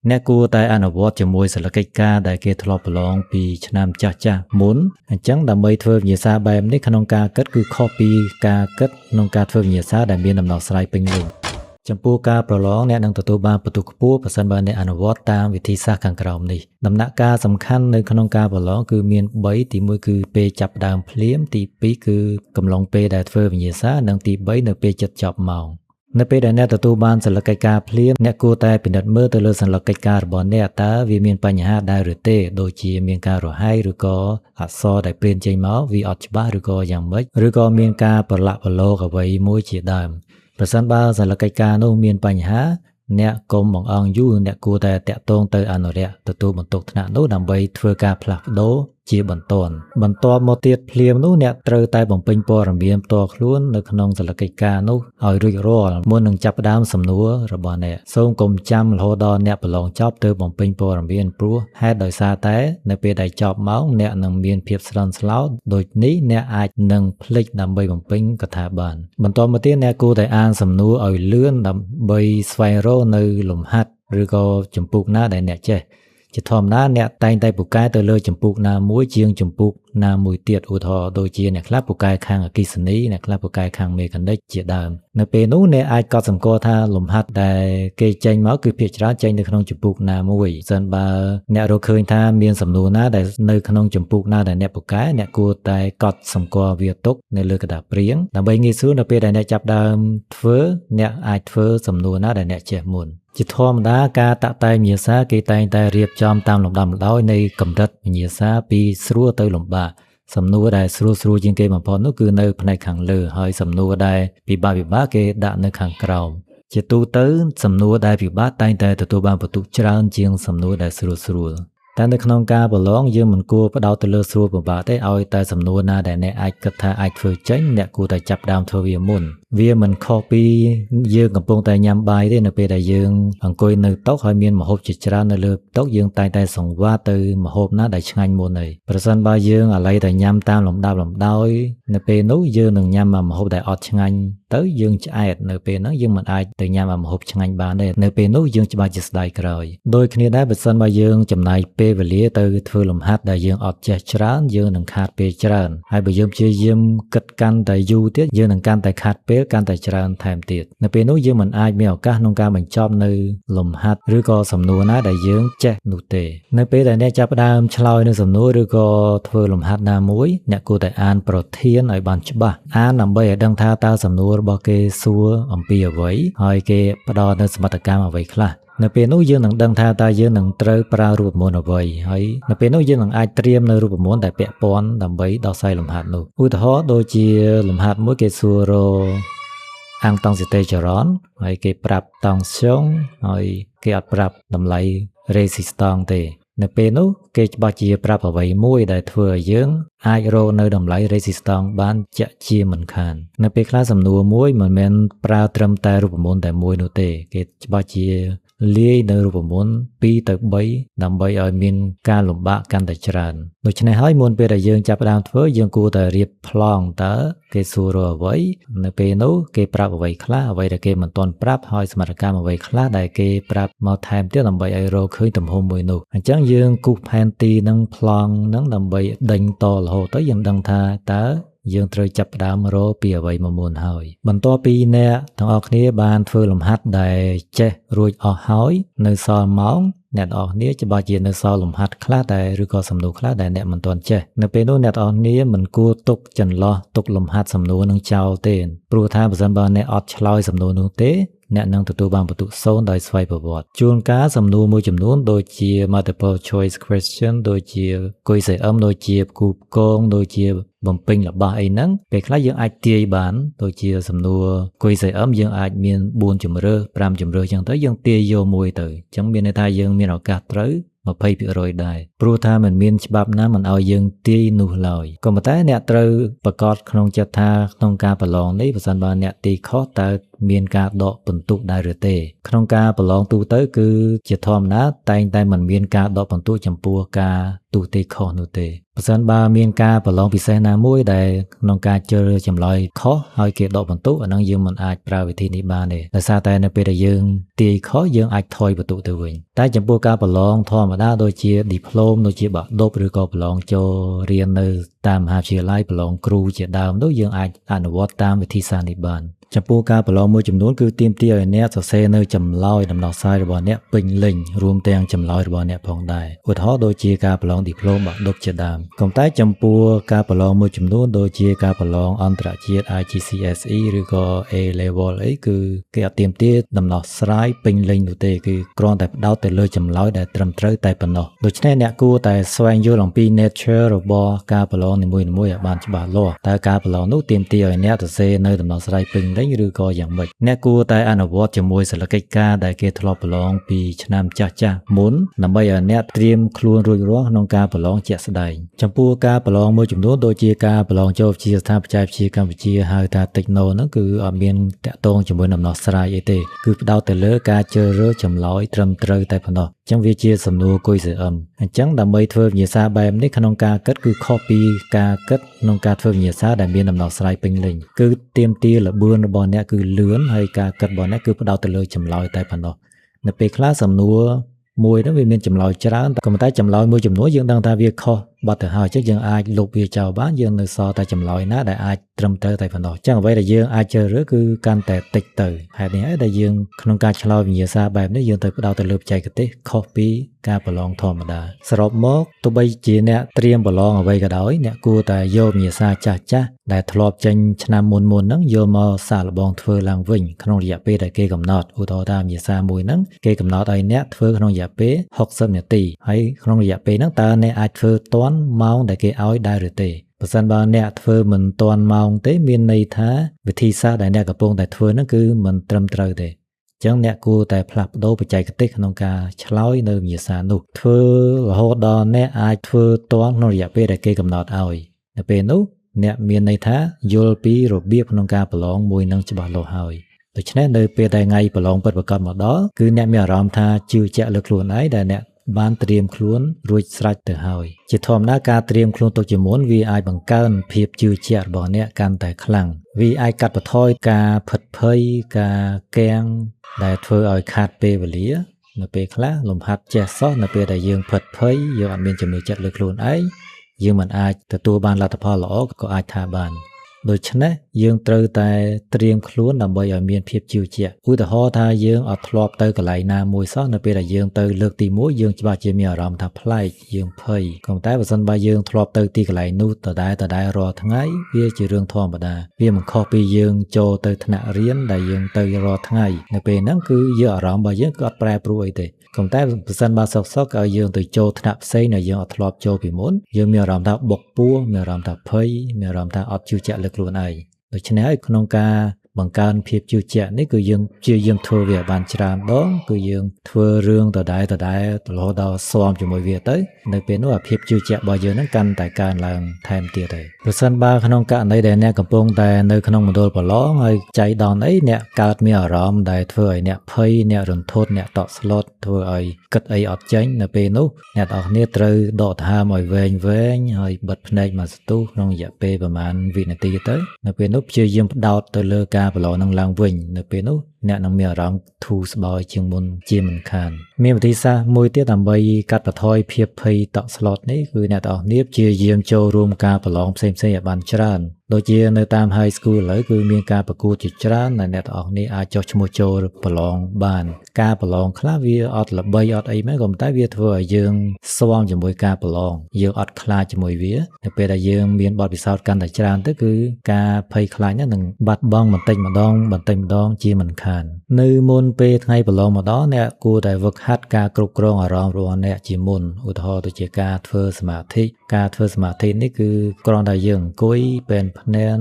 អ្នកគួរតែអនុវត្តជាមួយសិលកិច្ចការដែលគេធ្លាប់ប្រឡងពីឆ្នាំចាស់មុនអញ្ចឹងដើម្បីធ្វើវិញ្ញាសាបែបនេះក្នុងការគិតគឺខុសពីការគិតក្នុងការធ្វើវិញ្ញាសាដែលមានដំណោះស្រាយពេញលេញចំពោះការប្រឡងអ្នកនឹងទទួលបានពិន្ទុខ្ពស់ប្រសិនបើអ្នកអនុវត្តតាមវិធីសាស្ត្រខាងក្រោមនេះដំណាក់កាលសំខាន់នៅក្នុងការប្រឡងគឺមាន3ទី1គឺពេលចាប់ផ្ដើមភ្លាមទី2គឺកំឡុងពេលដែលធ្វើវិញ្ញាសានិងទី3នៅពេលជិតចប់ម៉ោងនៅពេលដែលអ្នកទទួលបានសិលកិច្ចការភ្លាមអ្នកគួរតែពិនិត្យមើលទៅលើសិលកិច្ចការរបស់អ្នកតើវាមានបញ្ហាដែរឬទេដូចជាមានការរហែកឬក៏អក្សរដែលព្រានចេញមកវាអត់ច្បាស់ឬក៏យ៉ាងម៉េចឬក៏មានការប្រឡាក់ប្រឡូកអ្វីមួយជាដើមប្រសិនបើសិលកិច្ចការនោះមានបញ្ហាអ្នកកុំបង្អង់យូរអ្នកគួរតែតាក់ទងទៅអនុរិយទទួលបន្ទុកថ្នាក់នោះដើម្បីធ្វើការផ្លាស់ប្ដូរជាបន្ទាន់បន្ទាប់មកទៀតភ្លាមនោះអ្នកត្រូវតែបំពេញព័ត៌មានផ្ទាល់ខ្លួននៅក្នុងសិលកិច្ចការនោះឲ្យរួចរាល់មុននឹងចាប់ផ្ដើមសំណួររបស់អ្នកសូមកុំចាំរហូតដល់អ្នកប្រឡងចប់ទើបបំពេញព័ត៌មានព្រោះហេតុដោយសារតែនៅពេលដែលចប់ម៉ោងអ្នកនឹងមានភាពស្លន់ស្លោដូចនេះអ្នកអាចនឹងភ្លេចដើម្បីបំពេញកថាបានបន្ទាប់មកទៀតអ្នកគួរតែអានសំណួរឲ្យលឿនដើម្បីស្វែងរកនៅលំហាត់ឬក៏ចម្ពោះណាដែលអ្នកចេះជាធម្មតាអ្នកតែងតែពូកែទៅលើចម្ពោះណាមួយជាងចម្ពោះណាមួយទៀតឧទាហរណ៍ដូចជាអ្នកខ្លះពូកែខាងអគ្គិសនីអ្នកខ្លះពូកែខាងមេកានិកជាដើមនៅពេលនោះអ្នកអាចកត់សម្គាល់ថាលំហាត់ដែលគេចេញមកគឺភាគច្រើនចេញនៅក្នុងចម្ពោះណាមួយសិនបើអ្នករកឃើញថាមានសំណួរណាដែលនៅក្នុងចម្ពោះណាដែលអ្នកពូកែអ្នកគួរតែកត់សម្គាល់វាទុកនៅលើกระดาษព្រាងដើម្បីងាយស្រួលនៅពេលដែលអ្នកចាប់ដើមធ្វើអ្នកអាចធ្វើសំណួរណាដែលអ្នកចេះមុនជាធម្មតាការតាក់តែងវិញ្ញាសាគេតែងតែរៀបចំតាមលំដាប់លំដោយនៃកម្រិតវិញ្ញាសាពីស្រួលទៅលំបាកសំណួរដែលស្រួលជាងគេបំផុតនោះគឺនៅផ្នែកខាងលើហើយសំណួរដែលពិបាកគេដាក់នៅខាងក្រោមជាទូទៅសំណួរដែលពិបាកតែងតែទទួលបានពិន្ទុច្រើនជាងសំណួរដែលស្រួលតែនៅក្នុងការប្រឡងយើងមិនគួរផ្ដោតទៅលើស្រួលពិបាកទេឲ្យតែសំណួរណាដែលអ្នកអាចគិតថាអាចធ្វើចេញអ្នកគួរតែចាប់ផ្ដើមធ្វើវាមុនវាមិនខុសពីយើងកំពុងតែញ៉ាំបាយទេនៅពេលដែលយើងអង្គុយនៅតុហើយមានម្ហូបជាច្រើននៅលើតុយើងតែងតែសង្វាតទៅម្ហូបណាដែលឆ្ងាញ់មុនហើយប្រសិនបើយើងអាឡ័យតែញ៉ាំតាមលំដាប់លំដោយនៅពេលនោះយើងនឹងញ៉ាំម្ហូបដែលអត់ឆ្ងាញ់ទៅយើងឆ្អែតនៅពេលហ្នឹងយើងមិនអាចទៅញ៉ាំម្ហូបឆ្ងាញ់បានទេនៅពេលនោះយើងច្បាស់ជាស្ដាយក្រោយដូចគ្នាដែរបើសិនបើយើងចំណាយពេលវេលាទៅធ្វើលំហាត់ដែលយើងអត់ចេះច្រើនយើងនឹងខាតពេលច្រើនហើយបើយើងព្យាយាមគិតកាន់តែយូរទៀតយើងនឹងកាន់តែខាតពេលកាន់តែច្រើនថែមទៀតនៅពេលនោះយើងមិនអាចមានឱកាសក្នុងការបញ្ចប់នៅលំហាត់ឬក៏សំណួរណាដែលយើងចេះនោះទេនៅពេលដែលអ្នកចាប់ផ្ដើមឆ្លើយនឹងសំណួរឬក៏ធ្វើលំហាត់ណាមួយអ្នកគួរតែអានប្រធានឲ្យបានច្បាស់អានដើម្បីឲ្យដឹងថាតើសំណួររបស់គេសួរអំពីអ្វីហើយគេផ្ដល់នូវសមត្ថកម្មអ្វីខ្លះនៅពេលនោះយើងនឹងដឹងថាតើយើងនឹងត្រូវប្រើរូបមន្តអ្វីហើយនៅពេលនោះយើងនឹងអាចត្រៀមនៅរូបមន្តដែលពាក់ព័ន្ធដើម្បីដោះស្រាយលំហាត់នោះឧទាហរណ៍ដូចជាលំហាត់មួយគេសួររអង្គតង់សិតេចរ៉នហើយគេប្រាប់តង់ស្យងហើយគេអត់ប្រាប់តម្លៃ resistance ទេនៅពេលនោះគេច្បាស់ជាប្រាប់អ្វីមួយដែលធ្វើឲ្យយើងអាចរកនៅតម្លៃ resistance បានជាក់ជាមិនខាននៅពេលខ្លះសំណួរមួយមិនមែនប្រើត្រឹមតែរូបមន្តតែមួយនោះទេគេច្បាស់ជាលាយនៅរូបមន្ត2ទៅ3ដើម្បីឲ្យមានការលំបាកកាន់តែច្រើនដូច្នេះហើយមុនពេលដែលយើងចាប់ផ្ដើមធ្វើយើងគួរតែរៀបប្លង់តើគេសួររកអ្វីនៅពេលនោះគេប្រាប់អ្វីខ្លះអ្វីដែលគេមិនទាន់ប្រាប់ហើយសមត្ថកម្មអ្វីខ្លះដែលគេប្រាប់មកថែមទៀតដើម្បីឲ្យរកឃើញទំហំមួយនោះអញ្ចឹងយើងគូសផែនទីនិងប្លង់នឹងដើម្បីដេញតរហូតទៅយើងដឹងថាតើយើងត្រូវចាប់ផ្ដើមរកពីអ្វីមកមុនហើយបន្ទាប់ពីអ្នកទាំងអស់គ្នាបានធ្វើលំហាត់ដែលចេះរួចអស់ហើយនៅសល់ម៉ោងអ្នកទាំងអស់គ្នាច្បាស់ជានៅសល់លំហាត់ខ្លះតែឬក៏សំណួរខ្លះដែលអ្នកមិនទាន់ចេះនៅពេលនោះអ្នកទាំងអស់គ្នាមិនគួរទុកចន្លោះទុកលំហាត់សំណួរនឹងចោលទេព្រោះថាបើសិនបើអ្នកអត់ឆ្លើយសំណួរនោះទេអ្នកនឹងទទួលបានពិន្ទុ0ដោយស្វ័យប្រវត្តិជួនកាលសំណួរមួយចំនួនដូចជា multiple choice question ដូចជា QCM ដូចជាគូផ្គងដូចជាបំពេញរបស់អីហ្នឹងពេលខ្លះយើងអាចទាយបានដូចជាសំណួរ QCM យើងអាចមាន4ជម្រើស5ជម្រើសអញ្ចឹងទៅយើងទាយយកមួយទៅអញ្ចឹងមានន័យថាយើងមានឱកាសត្រូវ20% ដែរព្រោះថាมันមានច្បាប់ណាមិនឲ្យយើងទាយនោះឡើយក៏ប៉ុន្តែអ្នកត្រូវប្រកាសក្នុងចិត្តថាក្នុងការប្រឡងនេះបើសិនបើអ្នកទាយខុសតើមានការដកពិន្ទុដែរឬទេក្នុងការប្រឡងទូទៅគឺជាធម្មតាតែងតែមិនមានការដកពិន្ទុចំពោះការទូទាយខុសនោះទេ ប្រសិនបើមានការប្រឡងពិសេសណាមួយដែលក្នុងការជ្រើសរើសចម្លើយខុសហើយគេដកបន្ទុកអាហ្នឹងយើងមិនអាចប្រើវិធីនេះបានទេដោយសារតែនៅពេលដែលយើងទាយខុសយើងអាចថយបន្ទុកទៅវិញតែចំពោះការប្រឡងធម្មតាដូចជា diploma ដូចជាបាក់ឌុបឬក៏ប្រឡងចូលរៀននៅតាមមហាវិទ្យាល័យប្រឡងគ្រូជាដើមនោះយើងអាចអនុវត្តតាមវិធីសាស្ត្រនេះបានចំពោះការប្រឡងមួយចំនួនគឺទាមទារឲ្យអ្នកសរសេរនៅចម្លើយដំណោះស្រាយរបស់អ្នកពេញលេញរួមទាំងចម្លើយរបស់អ្នកផងដែរឧទាហរណ៍ដូចជាការប្រឡង diploma បាក់ឌុបជាដើមក៏តែចំពោះការប្រឡងមួយចំនួនដូចជាការប្រឡងអន្តរជាតិ IGCSE ឬក៏ A level អីគឺគេអត់ទាមទារដំណោះស្រាយពេញលេញនោះទេគឺគ្រាន់តែផ្ដោតទៅលើចម្លើយដែលត្រឹមត្រូវតែប៉ុណ្ណោះដូច្នេះអ្នកគួរតែស្វែងយល់អំពី nature របស់ការប្រឡងនីមួយៗឲ្យបានច្បាស់លាស់តើការប្រឡងនោះទាមទារឲ្យអ្នកសរសេរនៅដំណោះស្រាយពេញលេញឬក៏យ៉ាងម៉េចអ្នកគួរតែអនុវត្តជាមួយសិលឹកកិច្ចការដែលគេធ្លាប់ប្រឡងពីឆ្នាំចាស់ៗមុនដើម្បីឲ្យអ្នកត្រៀមខ្លួនរួចរាល់ក្នុងការប្រឡងជាក់ស្ដែងចំពោះការប្រឡងមួយចំនួនដូចជាការប្រឡងចូលវិទ្យាស្ថានបច្ចេកវិទ្យាកម្ពុជាហៅថា Techno ហ្នឹងគឺអត់មានតាក់ទងជាមួយដំណោះស្រាយអីទេគឺផ្ដោតទៅលើការជ្រើសរើសចម្លើយត្រឹមត្រូវតែប៉ុណ្ណោះអញ្ចឹងវាជាសំណួរគុយសអឹមអញ្ចឹងដើម្បីធ្វើវិញ្ញាសាបែបនេះក្នុងការគិតគឺខុសពីការគិតក្នុងការធ្វើវិញ្ញាសាដែលមានដំណោះស្រាយពេញលេញគឺទាមទារល្បឿនរបស់អ្នកគឺលឿនហើយការគិតរបស់អ្នកគឺផ្ដោតទៅលើចម្លើយតែប៉ុណ្ណោះនៅពេលខ្លះសំណួរមួយហ្នឹងវាមានចម្លើយច្រើនក៏ប៉ុន្តែចម្លើយមួយចំនួនយើងដឹងថាវាខុសបាត់ទៅហើយអញ្ចឹងយើងអាចលុបវាចោលបានយើងនៅសល់តែចម្លើយណាដែលអាចត្រឹមត្រូវតែប៉ុណ្ណោះអញ្ចឹងអ្វីដែលយើងអាចជ្រើសរើសគឺកាន់តែតិចទៅហេតុនេះហើយដែលយើងក្នុងការឆ្លើយវិញ្ញាសាបែបនេះយើងត្រូវផ្ដោតទៅលើបច្ចេកទេសខុសពីការប្រឡងធម្មតាសរុបមកទោះបីជាអ្នកត្រៀមប្រឡងអ្វីក៏ដោយអ្នកគួរតែយកវិញ្ញាសាចាស់ៗដែលធ្លាប់ចេញឆ្នាំមុនហ្នឹងយកមកសាកល្បងធ្វើឡើងវិញក្នុងរយៈពេលដែលគេកំណត់ឧទាហរណ៍ថាវិញ្ញាសាមួយហ្នឹងគេកំណត់ឲ្យអ្នកធ្វើក្នុងរយៈពេល60នាទីហើយក្នុងរយៈពេលហ្នឹងតើអ្នកអាចធ្វើទាន់ម៉ោងដែលគេឲ្យដែរឬទេបើសិនបើអ្នកធ្វើមិនទាន់ម៉ោងទេមានន័យថាវិធីសាស្ត្រដែលអ្នកកំពុងតែធ្វើហ្នឹងគឺមិនត្រឹមត្រូវទេអញ្ចឹងអ្នកគួរតែផ្លាស់ប្ដូរបច្ចេកទេសក្នុងការឆ្លើយនៅវិញ្ញាសានោះធ្វើរហូតដល់អ្នកអាចធ្វើទាន់ក្នុងរយៈពេលដែលគេកំណត់ឲ្យនៅពេលនោះអ្នកមានន័យថាយល់ពីរបៀបក្នុងការប្រឡងមួយនឹងច្បាស់លាស់ហើយដូច្នេះនៅពេលដែលថ្ងៃប្រឡងពិតប្រាកដមកដល់គឺអ្នកមានអារម្មណ៍ថាជឿជាក់លើខ្លួនឯងដែលអ្នកបានត្រៀមខ្លួនរួចស្រេចទៅហើយជាធម្មតាការត្រៀមខ្លួនទុកជាមុនវាអាចបង្កើនភាពជឿជាក់របស់អ្នកកាន់តែខ្លាំងវាអាចកាត់បន្ថយការភិតភ័យការគាំងដែលធ្វើឲ្យខាតពេលវេលានៅពេលខ្លះលំហាត់ចេះសោះនៅពេលដែលយើងភិតភ័យយើងអត់មានចំណូលចិត្តលើខ្លួនឯងយើងមិនអាចទទួលបានលទ្ធផលល្អក៏អាចថាបានដូច្នេះយើងត្រូវតែត្រៀមខ្លួនដើម្បីឲ្យមានភាពជឿជាក់ឧទាហរណ៍ថាយើងអត់ធ្លាប់ទៅកន្លែងណាមួយសោះនៅពេលដែលយើងទៅលើកទី1យើងច្បាស់ជាមានអារម្មណ៍ថាប្លែកយើងភ័យក៏តែបើសិនបើយើងធ្លាប់ទៅទីកន្លែងនោះដដែលរាល់ថ្ងៃវាជារឿងធម្មតាវាមិនខុសពីយើងចូលទៅថ្នាក់រៀនដែលយើងទៅរាល់ថ្ងៃនៅពេលហ្នឹងគឺយើងអារម្មណ៍របស់យើងគឺអត់ប្រែប្រួលអីទេក៏តែបើសិនបើសុកឲ្យយើងទៅចូលថ្នាក់ផ្សេងដែលយើងអត់ធ្លាប់ចូលពីមុនយើងមានអារម្មណ៍ថាបុកពោះមានអារម្មណ៍ថាភ័យមានអារម្មណ៍ថាអត់ជឿជាក់លើខ្លួនឯងដូច្នេះហើយក្នុងការបង្កើនភាពជឿជាក់នេះគឺយើងព្យាយាមធ្វើវាឲ្យបានច្រើនដងគឺយើងធ្វើរឿងដដែលរហូតដល់ស៊ាំជាមួយវាទៅនៅពេលនោះអាភាពជឿជាក់របស់យើងហ្នឹងកាន់តែកើនឡើងថែមទៀតហើយប្រសិនបើក្នុងករណីដែលអ្នកកំពុងតែនៅក្នុងមណ្ឌលប្រឡងហើយចៃដន្យអីអ្នកកើតមានអារម្មណ៍ដែលធ្វើឲ្យអ្នកភ័យអ្នករន្ធត់អ្នកតក់ស្លុតធ្វើឲ្យគិតអីអត់ចេញនៅពេលនោះអ្នកទាំងអស់គ្នាត្រូវដកដង្ហើមឲ្យវែងហើយបិទភ្នែកមកស្ទុះក្នុងរយៈពេលប្រហែលវិនាទីទៅនៅពេលនោះព្យាយាមផ្ដោតទៅលើការប្រឡងនឹងឡើងវិញនៅពេលនោះអ្នកនឹងមានអារម្មណ៍ធូរស្បើយជាងមុនជាមិនខានមានវិធីសាស្ត្រមួយទៀតដើម្បីកាត់បន្ថយភាពភ័យតក់ស្លុតនេះគឺអ្នកទាំងអស់គ្នាព្យាយាមចូលរួមការប្រឡងផ្សេងៗឲ្យបានច្រើនដូចជានៅតាម high school ឥឡូវគឺមានការប្រកួតជាច្រើនដែលអ្នកទាំងអស់គ្នាអាចចុះឈ្មោះចូលប្រឡងបានការប្រឡងខ្លះវាអត់ល្បីអត់អីមែនក៏ប៉ុន្តែវាធ្វើឲ្យយើងស្វងជាមួយការប្រឡងយើងអត់ខ្លាចជាមួយវានៅពេលដែលយើងមានបទពិសោធន៍កាន់តែច្រើនទៅគឺការភ័យខ្លាចហ្នឹងនឹងបាត់បង់បន្តិចម្ដងជាមិនខាននៅមុនពេលថ្ងៃប្រឡងមកដល់អ្នកគួរតែវឹកហាត់ការគ្រប់គ្រងអារម្មណ៍របស់អ្នកជាមុនឧទាហរណ៍ដូចជាការធ្វើសមាធិនេះគឺគ្រាន់តែយើងអង្គុយពេនភ្នែន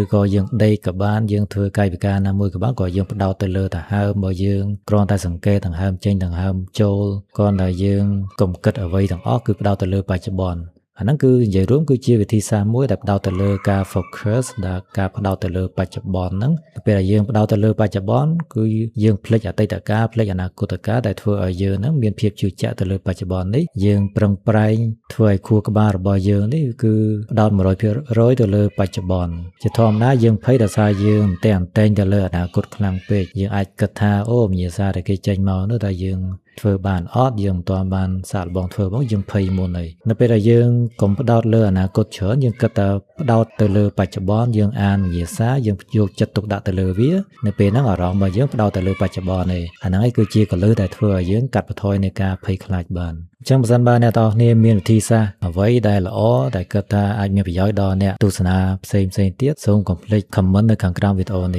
ឬក៏យើងដេកក៏បានយើងធ្វើកាយវិការណាមួយក៏បានក៏យើងផ្ដោតទៅលើដង្ហើមរបស់យើងគ្រាន់តែសង្កេតដង្ហើមចេញដង្ហើមចូលគ្រាន់តែយើងកុំគិតអ្វីទាំងអស់គឺផ្ដោតទៅលើបច្ចុប្បន្ន អាហ្នឹងគឺនិយាយរួមគឺជាវិធីសាស្ត្រមួយដែលផ្ដោតទៅលើការ focus ដែលការផ្ដោតទៅលើបច្ចុប្បន្នហ្នឹងពេលដែលយើងផ្ដោតទៅលើបច្ចុប្បន្នគឺយើងភ្លេចអតីតកាលភ្លេចអនាគតកាលដែលធ្វើឲ្យយើងហ្នឹងមានភាពជឿជាក់ទៅលើបច្ចុប្បន្ននេះយើងប្រឹងប្រែងធ្វើឲ្យខួរក្បាលរបស់យើងនេះគឺផ្ដោត 100% ទៅលើបច្ចុប្បន្នជាធម្មតាយើងភ័យដោយសារយើងតែងទៅលើអនាគតខ្លាំងពេកយើងអាចគិតថាអូវិញ្ញាសាដែលគេចេញមកនោះតែយើងធ្វើបានអត់យើងមិនទាន់បានសាកល្បងធ្វើមកយើងភ័យមុនហើយនៅពេលដែលយើងកុំផ្ដោតលើអនាគតច្រើនយើងគិតតែផ្ដោតទៅលើបច្ចុប្បន្នយើងអានវិញ្ញាសាយើងយកចិត្តទុកដាក់ទៅលើវានៅពេលហ្នឹងអារម្មណ៍របស់យើងផ្ដោតទៅលើបច្ចុប្បន្នឯងអាហ្នឹងឯងគឺជាកលឹះដែលធ្វើឲ្យយើងកាត់បន្ថយនៃការភ័យខ្លាចបានអញ្ចឹងបើសិនបើអ្នកទាំងអស់គ្នាមានវិធីសាស្ត្រអ្វីដែលល្អដែលគិតថាអាចមានប្រយោជន៍ដល់អ្នកទស្សនាផ្សេងទៀតសូមកុំភ្លេច comment នៅខាងក្រោមវីដេអូនេះ